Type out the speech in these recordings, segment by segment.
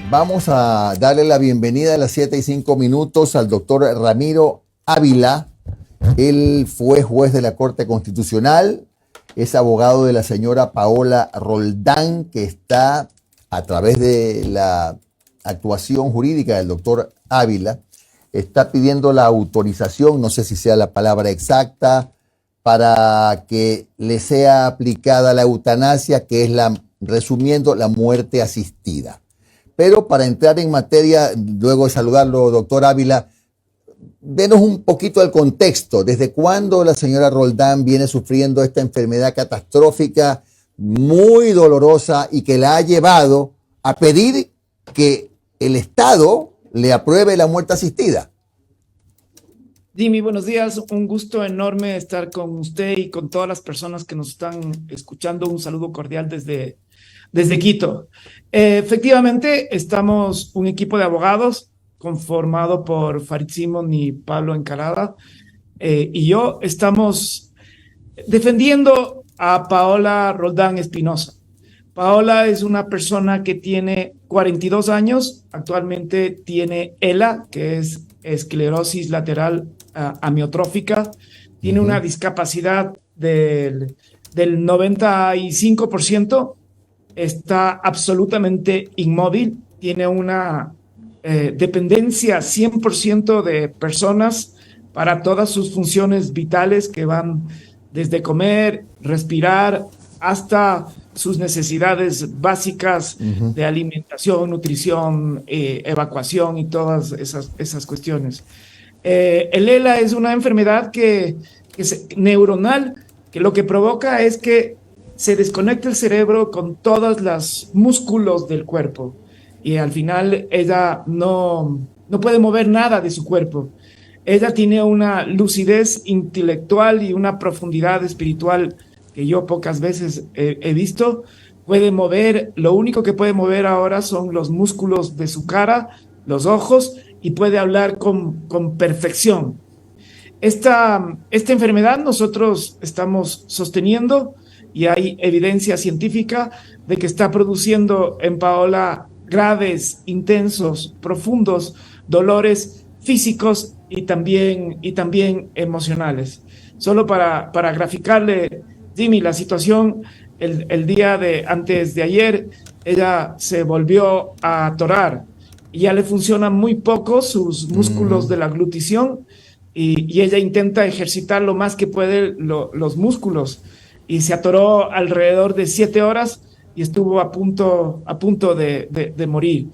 Vamos a darle la bienvenida a las 7:05 al doctor Ramiro Ávila. Él fue juez de la Corte Constitucional, es abogado de la señora Paola Roldán, que está a través de la actuación jurídica del doctor Ávila, está pidiendo la autorización, no sé si sea la palabra exacta, para que le sea aplicada la eutanasia, que es resumiendo, la muerte asistida. Pero para entrar en materia, luego de saludarlo, doctor Ávila, denos un poquito el contexto. ¿Desde cuándo la señora Roldán viene sufriendo esta enfermedad catastrófica, muy dolorosa, y que la ha llevado a pedir que el Estado le apruebe la muerte asistida? Jimmy, buenos días. Un gusto enorme estar con usted y con todas las personas que nos están escuchando. Un saludo cordial desde Quito. Efectivamente, estamos un equipo de abogados conformado por Farid Simon y Pablo Encalada, y yo estamos defendiendo a Paola Roldán Espinosa. Paola es una persona que tiene 42 años, actualmente tiene ELA, que es esclerosis lateral amiotrófica, tiene una discapacidad del 95%, está absolutamente inmóvil, tiene una dependencia 100% de personas para todas sus funciones vitales que van desde comer, respirar, hasta sus necesidades básicas de alimentación, nutrición, evacuación y todas esas cuestiones. El ELA es una enfermedad neuronal, que lo que provoca es que se desconecta el cerebro con todos los músculos del cuerpo y al final ella no puede mover nada de su cuerpo. Ella tiene una lucidez intelectual y una profundidad espiritual que yo pocas veces he visto. Puede mover, lo único que puede mover ahora son los músculos de su cara, los ojos, y puede hablar con perfección. Esta enfermedad nosotros estamos sosteniendo y hay evidencia científica de que está produciendo en Paola graves, intensos, profundos dolores físicos y también emocionales. Solo para graficarle, Jimmy, la situación, el día antes de ayer, ella se volvió a atorar y ya le funcionan muy poco sus músculos de la glutición y ella intenta ejercitar lo más que puede los músculos y se atoró alrededor de 7 horas y estuvo a punto de morir.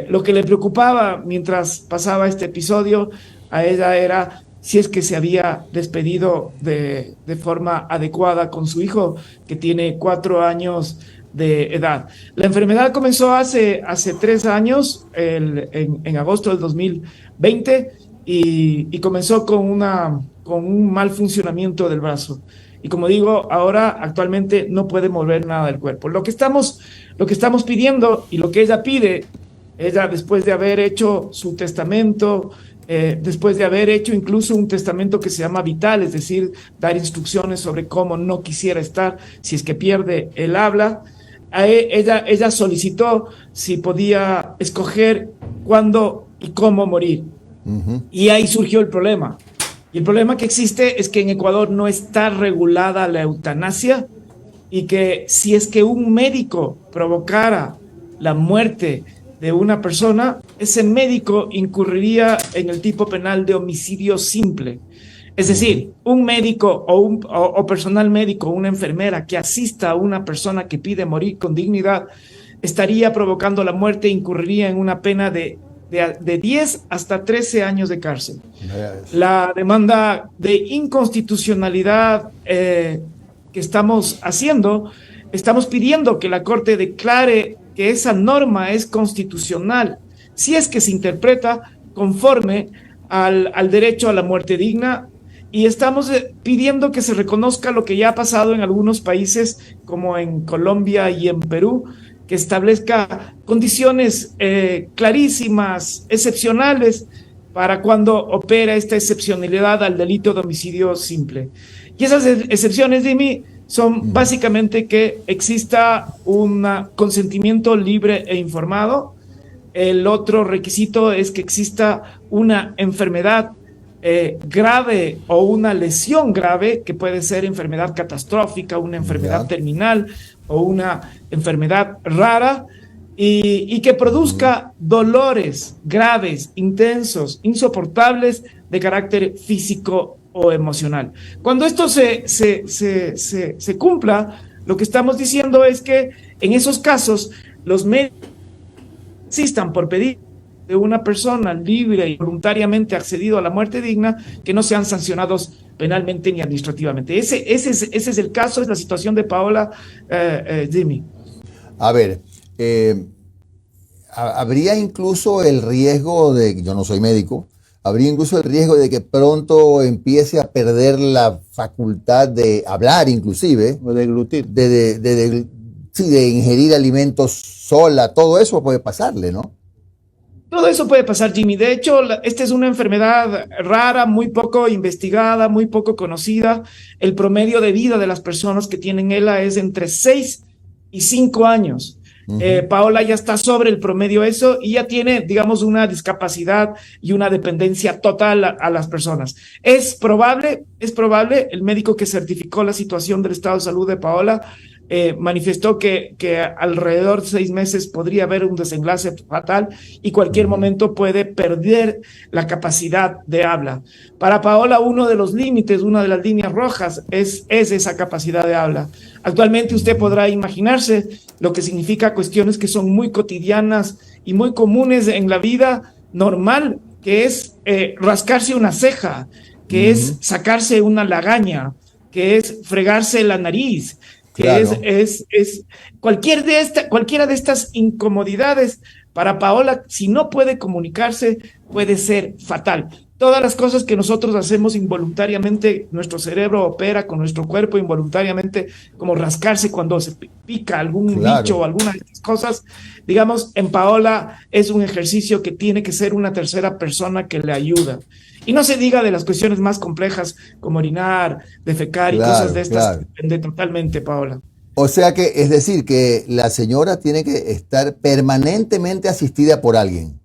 Lo que le preocupaba mientras pasaba este episodio a ella era si es que se había despedido de forma adecuada con su hijo, que tiene 4 años de edad. La enfermedad comenzó hace 3 años, en agosto del 2020, y comenzó con un mal funcionamiento del brazo. Y como digo, ahora actualmente no puede mover nada del cuerpo. Lo que estamos pidiendo y lo que ella pide, ella después de haber hecho su testamento, después de haber hecho incluso un testamento que se llama vital, es decir, dar instrucciones sobre cómo no quisiera estar si es que pierde el habla, ella solicitó si podía escoger cuándo y cómo morir. Y ahí surgió el problema. Y el problema que existe es que en Ecuador no está regulada la eutanasia y que si es que un médico provocara la muerte de una persona, ese médico incurriría en el tipo penal de homicidio simple. Es decir, un médico o personal médico, una enfermera que asista a una persona que pide morir con dignidad, estaría provocando la muerte e incurriría en una pena de 10 hasta 13 años de cárcel. La demanda de inconstitucionalidad que estamos haciendo, estamos pidiendo que la Corte declare que esa norma es constitucional, si es que se interpreta conforme al derecho a la muerte digna, y estamos pidiendo que se reconozca lo que ya ha pasado en algunos países, como en Colombia y en Perú, que establezca condiciones clarísimas, excepcionales, para cuando opera esta excepcionalidad al delito de homicidio simple. Y esas excepciones, Jimmy, son básicamente que exista un consentimiento libre e informado. El otro requisito es que exista una enfermedad grave o una lesión grave, que puede ser enfermedad catastrófica, una enfermedad terminal o una enfermedad rara, y que produzca dolores graves, intensos, insoportables de carácter físico o emocional. Cuando esto se cumpla, lo que estamos diciendo es que en esos casos los médicos existan por pedir de una persona libre y voluntariamente accedido a la muerte digna, que no sean sancionados penalmente ni administrativamente. Ese es el caso, es la situación de Paola, Jimmy. A ver, habría incluso el riesgo de, yo no soy médico, habría incluso el riesgo de que pronto empiece a perder la facultad de hablar, inclusive, O deglutir. Sí, de ingerir alimentos sola, todo eso puede pasarle, ¿no? Todo eso puede pasar, Jimmy. De hecho, esta es una enfermedad rara, muy poco investigada, muy poco conocida. El promedio de vida de las personas que tienen ELA es entre 6 y 5 años. Paola ya está sobre el promedio eso y ya tiene, digamos, una discapacidad y una dependencia total a las personas. Es probable, el médico que certificó la situación del estado de salud de Paola manifestó que alrededor de 6 meses podría haber un desenlace fatal y cualquier momento puede perder la capacidad de habla. Para Paola, uno de los límites, una de las líneas rojas es esa capacidad de habla. Actualmente usted podrá imaginarse lo que significa cuestiones que son muy cotidianas y muy comunes en la vida normal, que es rascarse una ceja, que es sacarse una lagaña, que es fregarse la nariz, que claro. es cualquiera de estas incomodidades para Paola, si no puede comunicarse, puede ser fatal. Todas las cosas que nosotros hacemos involuntariamente, nuestro cerebro opera con nuestro cuerpo involuntariamente, como rascarse cuando se pica algún bicho o alguna de estas cosas, digamos, en Paola es un ejercicio que tiene que ser una tercera persona que le ayuda. Y no se diga de las cuestiones más complejas como orinar, defecar y cosas de estas, que depende totalmente, Paola. O sea que, es decir, que la señora tiene que estar permanentemente asistida por alguien.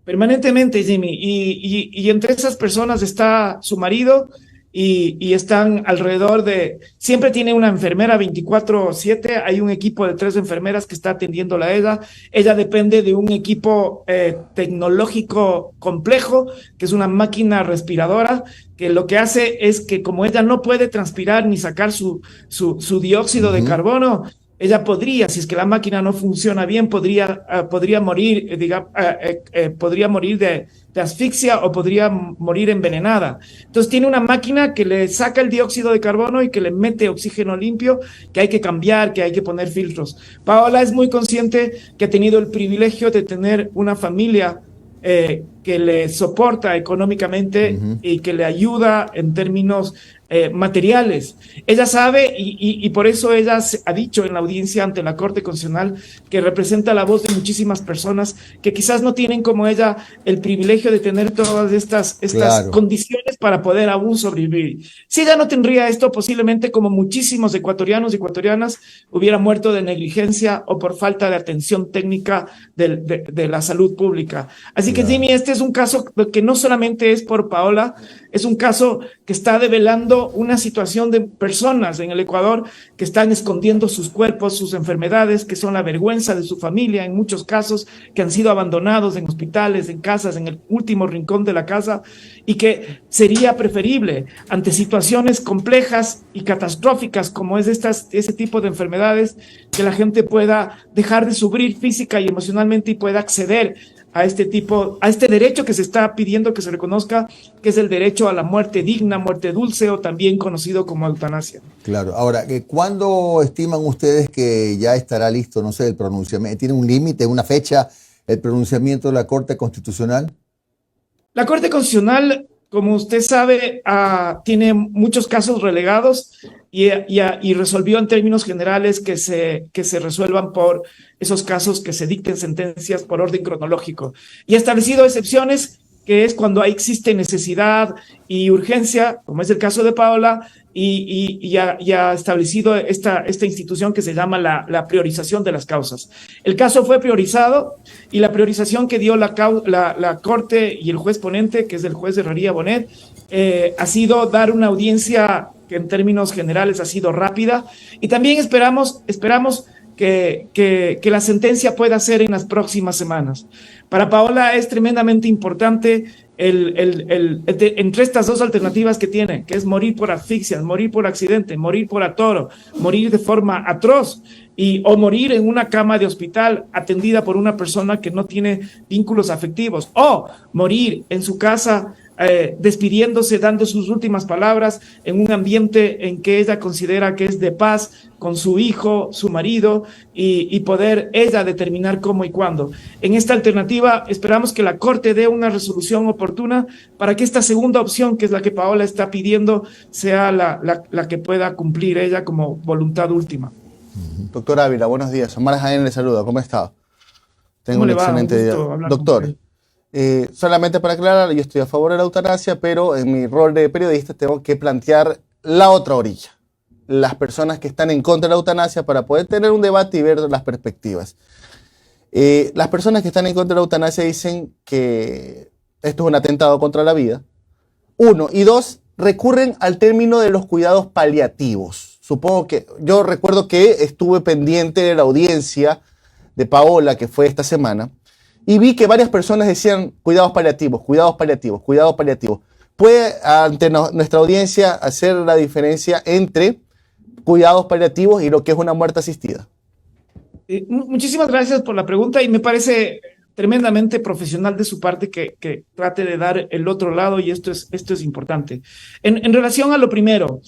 Permanentemente, Jimmy. Y entre esas personas está su marido y están alrededor de... Siempre tiene una enfermera 24/7. Hay un equipo de 3 enfermeras que está atendiéndola a ella. Ella depende de un equipo tecnológico complejo, que es una máquina respiradora, que lo que hace es que como ella no puede transpirar ni sacar su dióxido de carbono, ella podría, si es que la máquina no funciona bien, podría morir, podría morir de asfixia o podría morir envenenada. Entonces tiene una máquina que le saca el dióxido de carbono y que le mete oxígeno limpio, que hay que cambiar, que hay que poner filtros. Paola es muy consciente que ha tenido el privilegio de tener una familia que le soporta económicamente y que le ayuda en términos materiales. Ella sabe y por eso ella ha dicho en la audiencia ante la Corte Constitucional que representa la voz de muchísimas personas que quizás no tienen como ella el privilegio de tener todas estas condiciones para poder aún sobrevivir. Si ella no tendría esto, posiblemente como muchísimos ecuatorianos y ecuatorianas hubiera muerto de negligencia o por falta de atención técnica de la salud pública. Así que Jimmy, este es un caso que no solamente es por Paola, es un caso que está develando una situación de personas en el Ecuador que están escondiendo sus cuerpos, sus enfermedades, que son la vergüenza de su familia en muchos casos, que han sido abandonados en hospitales, en casas, en el último rincón de la casa, y que sería preferible ante situaciones complejas y catastróficas como es ese tipo de enfermedades, que la gente pueda dejar de sufrir física y emocionalmente y pueda acceder a este derecho que se está pidiendo que se reconozca, que es el derecho a la muerte digna, muerte dulce o también conocido como eutanasia. Claro. Ahora, ¿cuándo estiman ustedes que ya estará listo, no sé, el pronunciamiento? ¿Tiene un límite, una fecha, el pronunciamiento de la Corte Constitucional? La Corte Constitucional, como usted sabe, tiene muchos casos relegados y resolvió en términos generales que se resuelvan por esos casos, que se dicten sentencias por orden cronológico. Y ha establecido excepciones que es cuando existe necesidad y urgencia, como es el caso de Paola, y ha establecido esta institución que se llama la priorización de las causas. El caso fue priorizado y la priorización que dio la Corte y el juez ponente, que es el juez de Herrería Bonet, ha sido dar una audiencia que en términos generales ha sido rápida, y también esperamos que la sentencia pueda ser en las próximas semanas. Para Paola es tremendamente importante entre estas dos alternativas que tiene, que es morir por asfixia, morir por accidente, morir por atoro, morir de forma atroz, o morir en una cama de hospital atendida por una persona que no tiene vínculos afectivos, o morir en su casa despidiéndose, dando sus últimas palabras en un ambiente en que ella considera que es de paz con su hijo, su marido, y poder ella determinar cómo y cuándo. En esta alternativa esperamos que la Corte dé una resolución oportuna para que esta segunda opción, que es la que Paola está pidiendo, sea la que pueda cumplir ella como voluntad última. Doctor Ávila, buenos días. Omar Jaén le saluda. ¿Cómo está? Tengo un excelente día. Doctor, solamente para aclarar, yo estoy a favor de la eutanasia, pero en mi rol de periodista tengo que plantear la otra orilla. Las personas que están en contra de la eutanasia, para poder tener un debate y ver las perspectivas. Las personas que están en contra de la eutanasia dicen que esto es un atentado contra la vida. Uno. Y dos, recurren al término de los cuidados paliativos. Supongo que, yo recuerdo que estuve pendiente de la audiencia de Paola, que fue esta semana, y vi que varias personas decían cuidados paliativos, cuidados paliativos, cuidados paliativos. ¿Puede ante nuestra audiencia hacer la diferencia entre cuidados paliativos y lo que es una muerte asistida? Muchísimas gracias por la pregunta, y me parece tremendamente profesional de su parte que trate de dar el otro lado, y esto es importante. En relación a lo primero,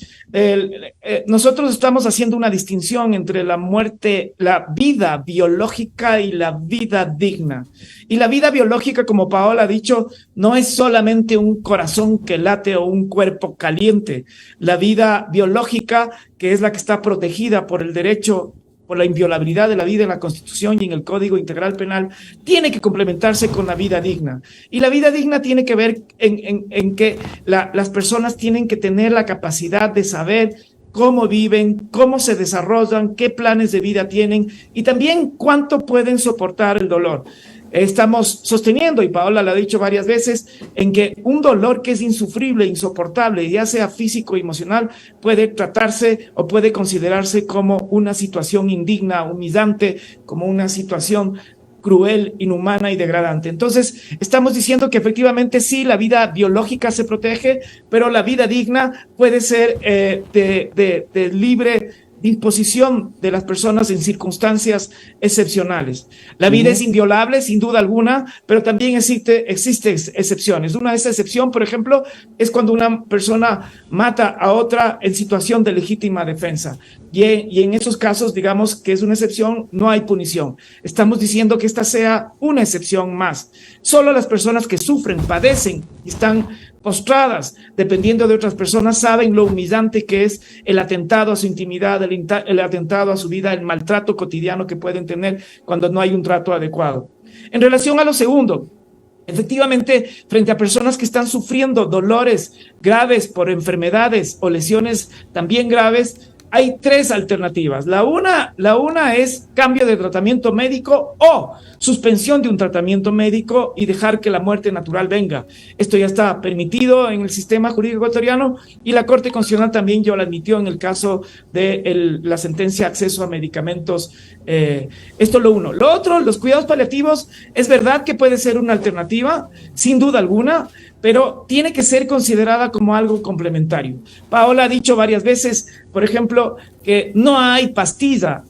nosotros estamos haciendo una distinción entre la muerte, la vida biológica y la vida digna. Y la vida biológica, como Paola ha dicho, no es solamente un corazón que late o un cuerpo caliente. La vida biológica, que es la que está protegida por el derecho, por la inviolabilidad de la vida en la Constitución y en el Código Integral Penal, tiene que complementarse con la vida digna. Y la vida digna tiene que ver en que las personas tienen que tener la capacidad de saber cómo viven, cómo se desarrollan, qué planes de vida tienen, y también cuánto pueden soportar el dolor. Estamos sosteniendo, y Paola lo ha dicho varias veces, en que un dolor que es insufrible, insoportable, ya sea físico o emocional, puede tratarse o puede considerarse como una situación indigna, humillante, como una situación cruel, inhumana y degradante. Entonces, estamos diciendo que efectivamente sí, la vida biológica se protege, pero la vida digna puede ser de libre disposición de las personas en circunstancias excepcionales. La vida es inviolable, sin duda alguna, pero también existen excepciones. Una de esas excepciones, por ejemplo, es cuando una persona mata a otra en situación de legítima defensa. Y en esos casos, digamos que es una excepción, no hay punición. Estamos diciendo que esta sea una excepción más. Solo las personas que sufren, padecen y están postradas, dependiendo de otras personas, saben lo humillante que es el atentado a su intimidad, el atentado a su vida, el maltrato cotidiano que pueden tener cuando no hay un trato adecuado. En relación a lo segundo, efectivamente, frente a personas que están sufriendo dolores graves por enfermedades o lesiones también graves, hay tres alternativas. La una es cambio de tratamiento médico o suspensión de un tratamiento médico y dejar que la muerte natural venga. Esto ya está permitido en el sistema jurídico ecuatoriano, y la Corte Constitucional también ya lo admitió en el caso de la sentencia acceso a medicamentos. Esto es lo uno. Lo otro, los cuidados paliativos, es verdad que puede ser una alternativa, sin duda alguna, pero tiene que ser considerada como algo complementario. Paola ha dicho varias veces, por ejemplo, que no hay pastilla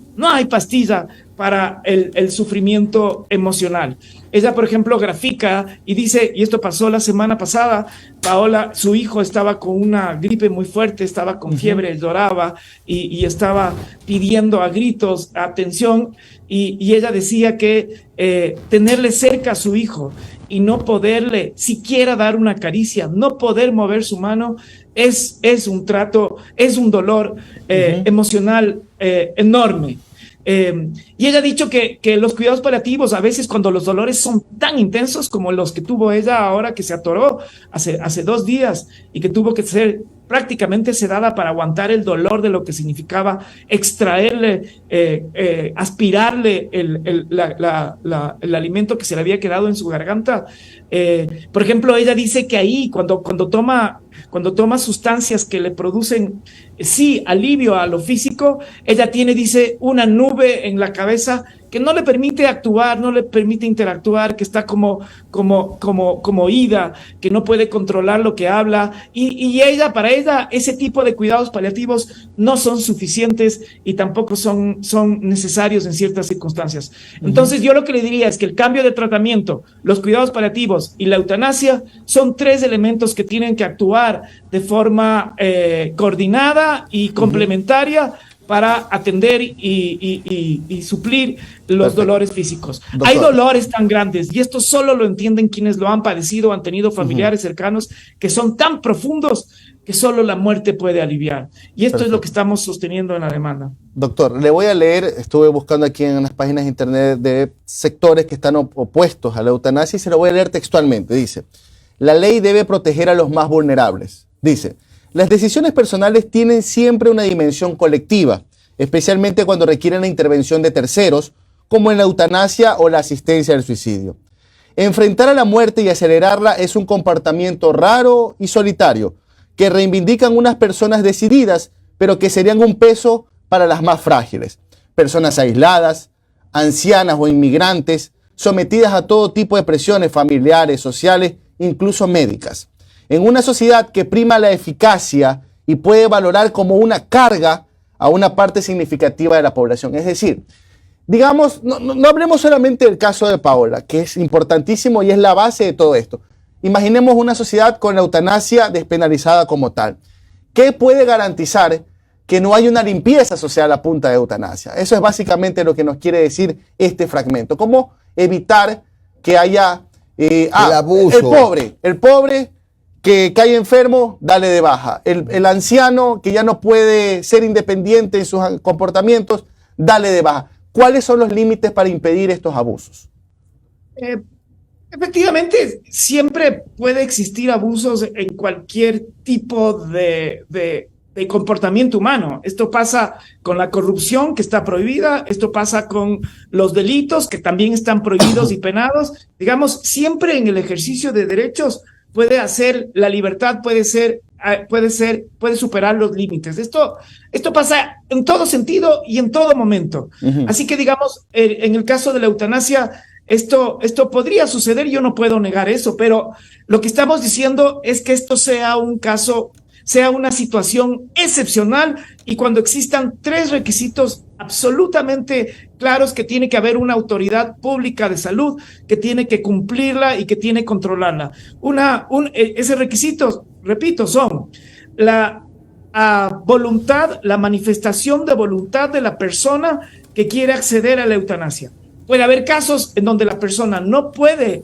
para el sufrimiento emocional. Ella, por ejemplo, grafica y dice, y esto pasó la semana pasada, Paola, su hijo estaba con una gripe muy fuerte, estaba con fiebre, lloraba y estaba pidiendo a gritos atención, y ella decía que tenerle cerca a su hijo y no poderle siquiera dar una caricia, no poder mover su mano, es un trato, es un dolor emocional enorme. Y ella ha dicho que los cuidados paliativos, a veces cuando los dolores son tan intensos como los que tuvo ella ahora, que se atoró hace 2 días y que tuvo que ser prácticamente sedada para aguantar el dolor de lo que significaba extraerle, aspirarle el alimento que se le había quedado en su garganta. Por ejemplo, ella dice que ahí cuando toma sustancias que le producen, sí, alivio a lo físico, ella tiene, dice, una nube en la cabeza que no le permite actuar, no le permite interactuar, que está como oída, que no puede controlar lo que habla, y para ella ese tipo de cuidados paliativos no son suficientes y tampoco son necesarios en ciertas circunstancias. Entonces yo lo que le diría es que el cambio de tratamiento, los cuidados paliativos y la eutanasia son 3 elementos que tienen que actuar de forma coordinada y complementaria para atender y suplir los dolores físicos. Doctor. Hay dolores tan grandes, y esto solo lo entienden quienes lo han padecido, han tenido familiares cercanos, que son tan profundos que solo la muerte puede aliviar. Y esto es lo que estamos sosteniendo en la demanda. Doctor, le voy a leer, estuve buscando aquí en unas páginas de internet de sectores que están opuestos a la eutanasia, y se lo voy a leer textualmente. Dice: la ley debe proteger a los más vulnerables. Dice: las decisiones personales tienen siempre una dimensión colectiva, especialmente cuando requieren la intervención de terceros, como en la eutanasia o la asistencia al suicidio. Enfrentar a la muerte y acelerarla es un comportamiento raro y solitario, que reivindican unas personas decididas, pero que serían un peso para las más frágiles. Personas aisladas, ancianas o inmigrantes, sometidas a todo tipo de presiones familiares, sociales, incluso médicas. En una sociedad que prima la eficacia y puede valorar como una carga a una parte significativa de la población. Es decir, digamos, no hablemos solamente del caso de Paola, que es importantísimo y es la base de todo esto. Imaginemos una sociedad con la eutanasia despenalizada como tal. ¿Qué puede garantizar que no haya una limpieza social a punta de eutanasia? Eso es básicamente lo que nos quiere decir este fragmento. ¿Cómo evitar que haya el abuso? El pobre que cae enfermo, dale de baja. El anciano que ya no puede ser independiente en sus comportamientos, dale de baja. ¿Cuáles son los límites para impedir estos abusos? Efectivamente, siempre puede existir abusos en cualquier tipo de comportamiento humano. Esto pasa con la corrupción, que está prohibida. Esto pasa con los delitos, que también están prohibidos y penados. Digamos, siempre en el ejercicio de derechos la libertad puede superar los límites. Esto pasa en todo sentido y en todo momento. Así que, digamos, en el caso de la eutanasia, esto podría suceder, yo no puedo negar eso, pero lo que estamos diciendo es que esto sea un caso, sea una situación excepcional, y cuando existan 3 requisitos absolutamente claros, que tiene que haber una autoridad pública de salud que tiene que cumplirla y que tiene que controlarla. Ese requisito, repito, son la voluntad, la manifestación de voluntad de la persona que quiere acceder a la eutanasia. Puede haber casos en donde la persona no puede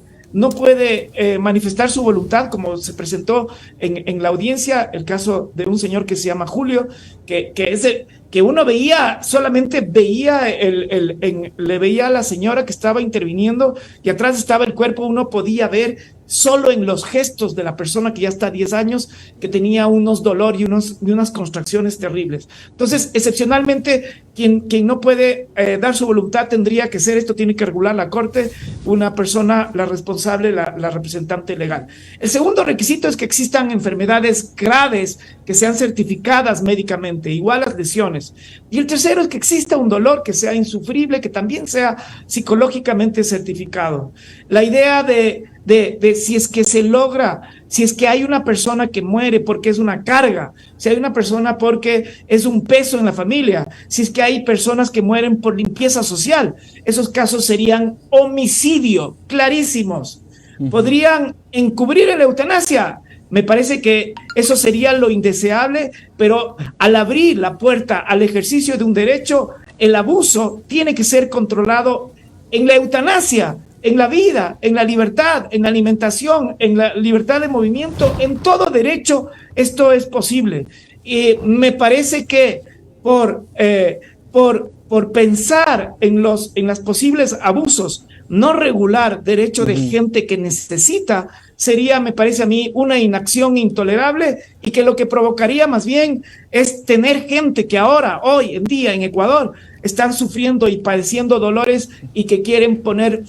manifestar su voluntad, como se presentó en la audiencia, el caso de un señor que se llama Julio, que uno veía, solamente veía le veía a la señora que estaba interviniendo, y atrás estaba el cuerpo. Uno podía ver solo en los gestos de la persona que ya está 10 años, que tenía unos dolores y unas contracciones terribles. Entonces, excepcionalmente, quien no puede dar su voluntad tendría que ser, esto tiene que regular la corte, una persona, la responsable, la representante legal. El segundo requisito es que existan enfermedades graves que sean certificadas médicamente, igual las lesiones. Y el tercero es que exista un dolor que sea insufrible, que también sea psicológicamente certificado. La idea de si es que se logra, si es que hay una persona que muere porque es una carga, si hay una persona porque es un peso en la familia, si es que hay personas que mueren por limpieza social, esos casos serían homicidio, clarísimos. ¿Podrían encubrir la eutanasia? Me parece que eso sería lo indeseable, pero al abrir la puerta al ejercicio de un derecho, el abuso tiene que ser controlado en la eutanasia, en la vida, en la libertad, en la alimentación, en la libertad de movimiento, en todo derecho esto es posible. Y me parece que por por pensar en los posibles abusos, no regular derecho de gente que necesita, sería, me parece a mí, una inacción intolerable y que lo que provocaría más bien es tener gente que ahora, hoy en día en Ecuador, están sufriendo y padeciendo dolores y que quieren poner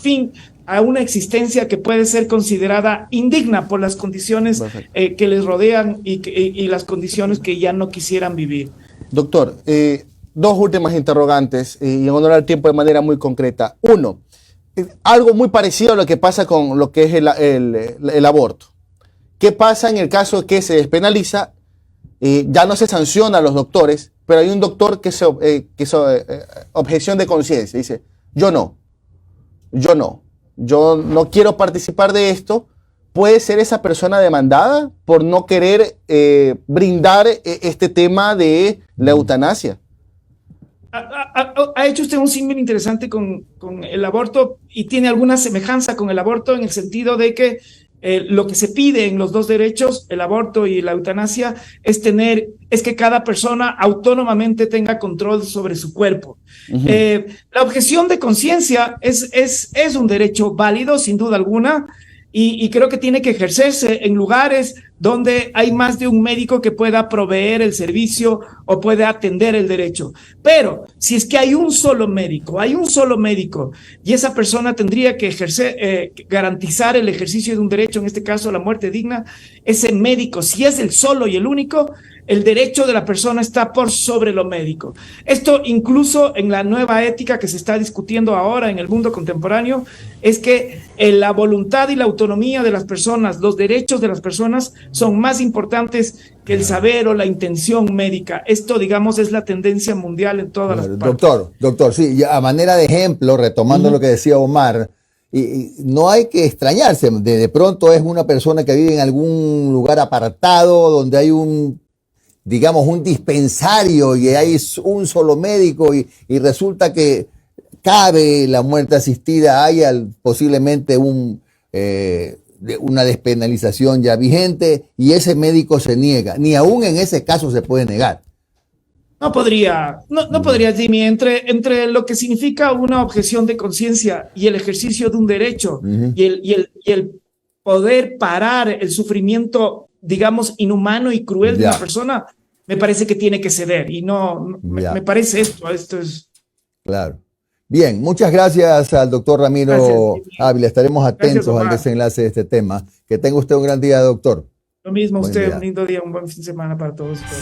fin a una existencia que puede ser considerada indigna por las condiciones que les rodean y las condiciones que ya no quisieran vivir. Doctor, dos últimas interrogantes y en honor al tiempo de manera muy concreta. Uno, algo muy parecido a lo que pasa con lo que es el aborto. ¿Qué pasa en el caso que se despenaliza? Ya no se sanciona a los doctores, pero hay un doctor que objeción de conciencia. Dice, yo no quiero participar de esto. ¿Puede ser esa persona demandada por no querer brindar este tema de la eutanasia? Ha hecho usted un símil interesante con el aborto y tiene alguna semejanza con el aborto en el sentido de que lo que se pide en los dos derechos, el aborto y la eutanasia, es que cada persona autónomamente tenga control sobre su cuerpo. La objeción de conciencia es un derecho válido, sin duda alguna, y creo que tiene que ejercerse en lugares donde hay más de un médico que pueda proveer el servicio o pueda atender el derecho. Pero si es que hay un solo médico y esa persona tendría que garantizar el ejercicio de un derecho, en este caso la muerte digna, ese médico, si es el solo y el único, el derecho de la persona está por sobre lo médico. Esto incluso en la nueva ética que se está discutiendo ahora en el mundo contemporáneo, es que la voluntad y la autonomía de las personas, los derechos de las personas son más importantes que el saber o la intención médica. Esto, digamos, es la tendencia mundial en todas las partes. Doctor, sí, a manera de ejemplo, retomando lo que decía Omar, y no hay que extrañarse, de pronto es una persona que vive en algún lugar apartado, donde hay un dispensario y hay un solo médico y resulta que cabe la muerte asistida, hay posiblemente una despenalización ya vigente y ese médico se niega. Ni aún en ese caso se puede negar. No podría, Jimmy, entre lo que significa una objeción de conciencia y el ejercicio de un derecho y el poder parar el sufrimiento, digamos, inhumano y cruel de una persona, me parece que tiene que ceder y me parece esto es... Claro. Bien, muchas gracias al doctor Ramiro Ávila. Estaremos atentos al desenlace de este tema. Que tenga usted un gran día, doctor. Lo mismo, buen usted, día. Un lindo día, un buen fin de semana para todos ustedes.